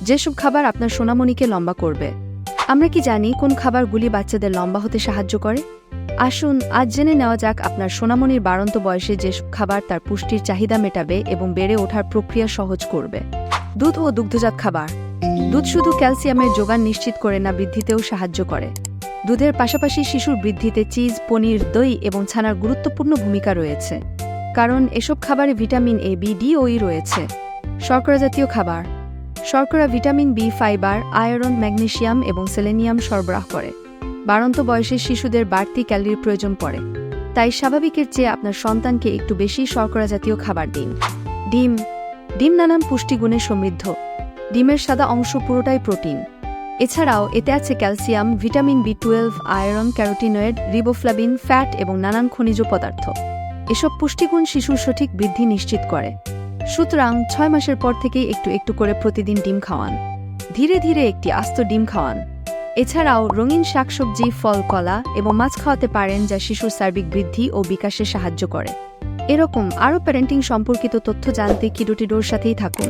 যেসব খাবার আপনার সোনামণিকে লম্বা করবে। আমরা কি জানি কোন খাবারগুলি বাচ্চাদের লম্বা হতে সাহায্য করে? আসুন আজ জেনে নেওয়া যাক আপনার সোনামণির বাড়ন্ত বয়সে যেসব খাবার তার পুষ্টির চাহিদা মেটাবে এবং বেড়ে ওঠার প্রক্রিয়া সহজ করবে। দুধ ও দুগ্ধজাত খাবার। দুধ শুধু ক্যালসিয়ামের যোগান নিশ্চিত করে না, বৃদ্ধিতেও সাহায্য করে। দুধের পাশাপাশি শিশুর বৃদ্ধিতে চিজ, পনির, দই এবং ছানার গুরুত্বপূর্ণ ভূমিকা রয়েছে, কারণ এসব খাবারে ভিটামিন এ, বি, ডি ও ই রয়েছে। শর্করা জাতীয় খাবার। শর্করা vitamin B, fibre, iron, magnesium এবং সেলেনিয়াম সরবরাহ করে। বাড়ন্ত বয়সের শিশুদের বাড়তি ক্যালোরির প্রয়োজন পড়ে, তাই স্বাভাবিকের চেয়ে আপনার সন্তানকে একটু বেশি শর্করা জাতীয় খাবার দিন। ডিম। ডিম নানান পুষ্টিগুণে সমৃদ্ধ। ডিমের সাদা অংশ পুরোটাই প্রোটিন। এছাড়াও এতে আছে ক্যালসিয়াম, ভিটামিন বি12, আয়রন, ক্যারোটিনয়েড, রিবোফ্লাভিন, ফ্যাট এবং নানান খনিজ পদার্থ। এসব পুষ্টিগুণ শিশুর সঠিক বৃদ্ধি নিশ্চিত করে। সুতরাং 6 মাসের পর থেকেই একটু একটু করে প্রতিদিন ডিম খাওয়ান। ধীরে ধীরে একটি আস্ত ডিম খাওয়ান। এছাড়াও রঙিন শাকসবজি, ফল, কলা এবং মাছ খাওয়াতে পারেন, যা শিশুর সার্বিক বৃদ্ধি ও বিকাশে সাহায্য করে। এরকম আরও প্যারেন্টিং সম্পর্কিত তথ্য জানতে কিডোটিডোর সাথেই থাকুন।